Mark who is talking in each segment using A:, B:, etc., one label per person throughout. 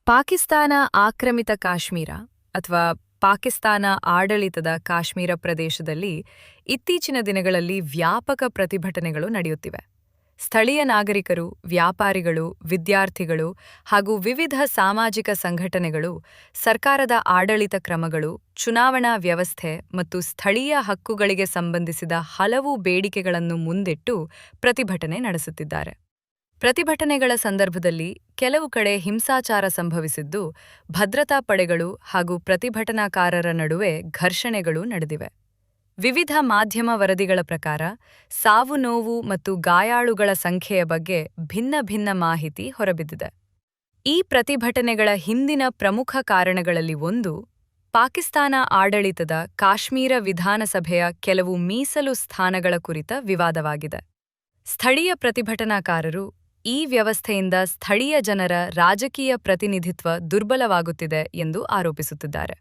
A: ಪಾಕಿಸ್ತಾನ ಆಕ್ರಮಿತ ಕಾಶ್ಮೀರ ಅಥವಾ ಪಾಕಿಸ್ತಾನ ಆಡಳಿತದ ಕಾಶ್ಮೀರ ಪ್ರದೇಶದಲ್ಲಿ ಇತ್ತೀಚಿನ ದಿನಗಳಲ್ಲಿ ವ್ಯಾಪಕ ಪ್ರತಿಭಟನೆಗಳು ನಡೆಯುತ್ತಿವೆ. ಸ್ಥಳೀಯ ನಾಗರಿಕರು, ವ್ಯಾಪಾರಿಗಳು, ವಿದ್ಯಾರ್ಥಿಗಳು ಹಾಗೂ ವಿವಿಧ ಸಾಮಾಜಿಕ ಸಂಘಟನೆಗಳು ಸರ್ಕಾರದ ಆಡಳಿತ ಕ್ರಮಗಳು, ಚುನಾವಣಾ ವ್ಯವಸ್ಥೆ ಮತ್ತು ಸ್ಥಳೀಯ ಹಕ್ಕುಗಳಿಗೆ ಸಂಬಂಧಿಸಿದ ಹಲವು ಬೇಡಿಕೆಗಳನ್ನು ಮುಂದಿಟ್ಟು ಪ್ರತಿಭಟನೆ ನಡೆಸುತ್ತಿದ್ದಾರೆ. ಪ್ರತಿಭಟನೆಗಳ ಸಂದರ್ಭದಲ್ಲಿ ಕೆಲವು ಕಡೆ ಹಿಂಸಾಚಾರ ಸಂಭವಿಸಿದ್ದು, ಭದ್ರತಾ ಪಡೆಗಳು ಹಾಗೂ ಪ್ರತಿಭಟನಾಕಾರರ ನಡುವೆ ಘರ್ಷಣೆಗಳು ನಡೆದಿವೆ. ವಿವಿಧ ಮಾಧ್ಯಮ ವರದಿಗಳ ಪ್ರಕಾರ ಸಾವು-ನೋವು ಮತ್ತು ಗಾಯಾಳುಗಳ ಸಂಖ್ಯೆಯ ಬಗ್ಗೆ ಭಿನ್ನ ಭಿನ್ನ ಮಾಹಿತಿ ಹೊರಬಿದ್ದಿದೆ. ಈ ಪ್ರತಿಭಟನೆಗಳ ಹಿಂದಿನ ಪ್ರಮುಖ ಕಾರಣಗಳಲ್ಲಿ ಒಂದು, ಪಾಕಿಸ್ತಾನ ಆಡಳಿತದ ಕಾಶ್ಮೀರ ವಿಧಾನಸಭೆಯ ಕೆಲವು ಮೀಸಲು ಸ್ಥಾನಗಳ ಕುರಿತ ವಿವಾದವಾಗಿದೆ. ಸ್ಥಳೀಯ ಪ್ರತಿಭಟನಾಕಾರರು ಈ ವ್ಯವಸ್ಥೆಯಿಂದ ಸ್ಥಳೀಯ ಜನರ ರಾಜಕೀಯ ಪ್ರತಿನಿಧಿತ್ವ ದುರ್ಬಲವಾಗುತ್ತಿದೆ ಎಂದು ಆರೋಪಿಸುತ್ತಿದ್ದಾರೆ.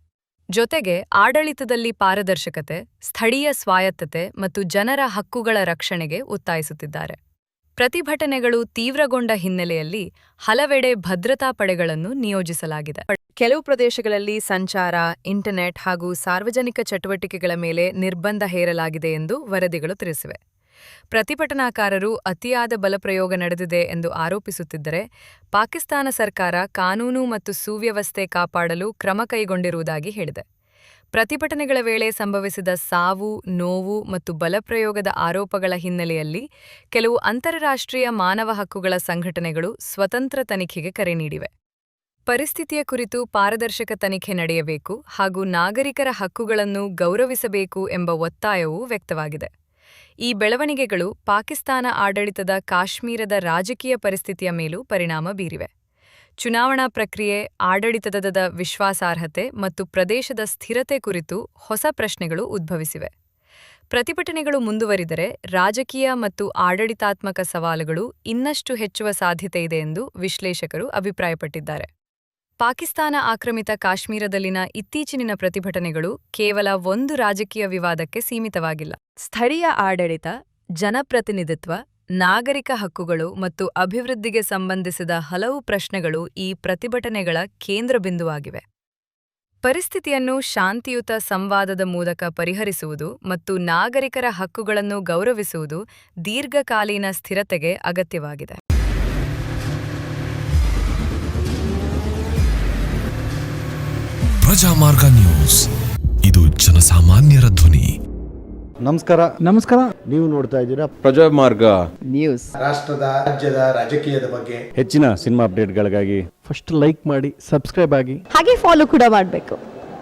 A: ಜೊತೆಗೆ ಆಡಳಿತದಲ್ಲಿ ಪಾರದರ್ಶಕತೆ, ಸ್ಥಳೀಯ ಸ್ವಾಯತ್ತತೆ ಮತ್ತು ಜನರ ಹಕ್ಕುಗಳ ರಕ್ಷಣೆಗೆ ಒತ್ತಾಯಿಸುತ್ತಿದ್ದಾರೆ. ಪ್ರತಿಭಟನೆಗಳು ತೀವ್ರಗೊಂಡ ಹಿನ್ನೆಲೆಯಲ್ಲಿ ಹಲವೆಡೆ ಭದ್ರತಾ ಪಡೆಗಳನ್ನು ನಿಯೋಜಿಸಲಾಗಿದೆ. ಕೆಲವು ಪ್ರದೇಶಗಳಲ್ಲಿ ಸಂಚಾರ, ಇಂಟರ್ನೆಟ್ ಹಾಗೂ ಸಾರ್ವಜನಿಕ ಚಟುವಟಿಕೆಗಳ ಮೇಲೆ ನಿರ್ಬಂಧ ಹೇರಲಾಗಿದೆ ಎಂದು ವರದಿಗಳು ತಿಳಿಸಿವೆ. ಪ್ರತಿಭಟನಾಕಾರರು ಅತಿಯಾದ ಬಲಪ್ರಯೋಗ ನಡೆದಿದೆ ಎಂದು ಆರೋಪಿಸುತ್ತಿದ್ದರೆ, ಪಾಕಿಸ್ತಾನ ಸರ್ಕಾರ ಕಾನೂನು ಮತ್ತು ಸುವ್ಯವಸ್ಥೆ ಕಾಪಾಡಲು ಕ್ರಮ ಕೈಗೊಂಡಿರುವುದಾಗಿ ಹೇಳಿದೆ. ಪ್ರತಿಭಟನೆಗಳ ವೇಳೆ ಸಂಭವಿಸಿದ ಸಾವು, ನೋವು ಮತ್ತು ಬಲಪ್ರಯೋಗದ ಆರೋಪಗಳ ಹಿನ್ನೆಲೆಯಲ್ಲಿ ಕೆಲವು ಅಂತಾರಾಷ್ಟ್ರೀಯ ಮಾನವ ಹಕ್ಕುಗಳ ಸಂಘಟನೆಗಳು ಸ್ವತಂತ್ರ ತನಿಖೆಗೆ ಕರೆ ನೀಡಿವೆ. ಪರಿಸ್ಥಿತಿಯ ಕುರಿತು ಪಾರದರ್ಶಕ ತನಿಖೆ ನಡೆಯಬೇಕು ಹಾಗೂ ನಾಗರಿಕರ ಹಕ್ಕುಗಳನ್ನು ಗೌರವಿಸಬೇಕು ಎಂಬ ಒತ್ತಾಯವೂ ವ್ಯಕ್ತವಾಗಿದೆ. ಈ ಬೆಳವಣಿಗೆಗಳು ಪಾಕಿಸ್ತಾನ ಆಡಳಿತದ ಕಾಶ್ಮೀರದ ರಾಜಕೀಯ ಪರಿಸ್ಥಿತಿಯ ಮೇಲೂ ಪರಿಣಾಮ ಬೀರಿವೆ. ಚುನಾವಣಾ ಪ್ರಕ್ರಿಯೆ, ಆಡಳಿತದ ವಿಶ್ವಾಸಾರ್ಹತೆ ಮತ್ತು ಪ್ರದೇಶದ ಸ್ಥಿರತೆ ಕುರಿತು ಹೊಸ ಪ್ರಶ್ನೆಗಳು ಉದ್ಭವಿಸಿವೆ. ಪ್ರತಿಭಟನೆಗಳು ಮುಂದುವರಿದರೆ ರಾಜಕೀಯ ಮತ್ತು ಆಡಳಿತಾತ್ಮಕ ಸವಾಲುಗಳು ಇನ್ನಷ್ಟು ಹೆಚ್ಚುವ ಸಾಧ್ಯತೆಯಿದೆ ಎಂದು ವಿಶ್ಲೇಷಕರು ಅಭಿಪ್ರಾಯಪಟ್ಟಿದ್ದಾರೆ. ಪಾಕಿಸ್ತಾನ ಆಕ್ರಮಿತ ಕಾಶ್ಮೀರದಲ್ಲಿನ ಇತ್ತೀಚಿನ ಪ್ರತಿಭಟನೆಗಳು ಕೇವಲ ಒಂದು ರಾಜಕೀಯ ವಿವಾದಕ್ಕೆ ಸೀಮಿತವಾಗಿಲ್ಲ. ಸ್ಥಳೀಯ ಆಡಳಿತ, ಜನಪ್ರತಿನಿಧಿತ್ವ, ನಾಗರಿಕ ಹಕ್ಕುಗಳು ಮತ್ತು ಅಭಿವೃದ್ಧಿಗೆ ಸಂಬಂಧಿಸಿದ ಹಲವು ಪ್ರಶ್ನೆಗಳು ಈ ಪ್ರತಿಭಟನೆಗಳ ಕೇಂದ್ರಬಿಂದುವಾಗಿವೆ. ಪರಿಸ್ಥಿತಿಯನ್ನು ಶಾಂತಿಯುತ ಸಂವಾದದ ಮೂಲಕ ಪರಿಹರಿಸುವುದು ಮತ್ತು ನಾಗರಿಕರ ಹಕ್ಕುಗಳನ್ನು ಗೌರವಿಸುವುದು ದೀರ್ಘಕಾಲೀನ ಸ್ಥಿರತೆಗೆ ಅಗತ್ಯವಾಗಿದೆ.
B: ಪ್ರಜಾಮಾರ್ಗ ನ್ಯೂಸ್, ಇದು ಜನಸಾಮಾನ್ಯರ ಧ್ವನಿ.
C: ನಮಸ್ಕಾರ.
D: ನೀವು ನೋಡ್ತಾ ಇದ್ದೀರಾ
E: ಪ್ರಜಾಮಾರ್ಗ
C: ನ್ಯೂಸ್.
D: ರಾಷ್ಟ್ರದ, ರಾಜ್ಯದ ರಾಜಕೀಯದ ಬಗ್ಗೆ
E: ಹೆಚ್ಚಿನ ಸಿನಿಮಾ ಅಪ್ಡೇಟ್ಗಳಿಗಾಗಿ
C: ಫಸ್ಟ್ ಲೈಕ್ ಮಾಡಿ, ಸಬ್ಸ್ಕ್ರೈಬ್ ಆಗಿ,
F: ಹಾಗೆ ಫಾಲೋ ಕೂಡ ಮಾಡಬೇಕು.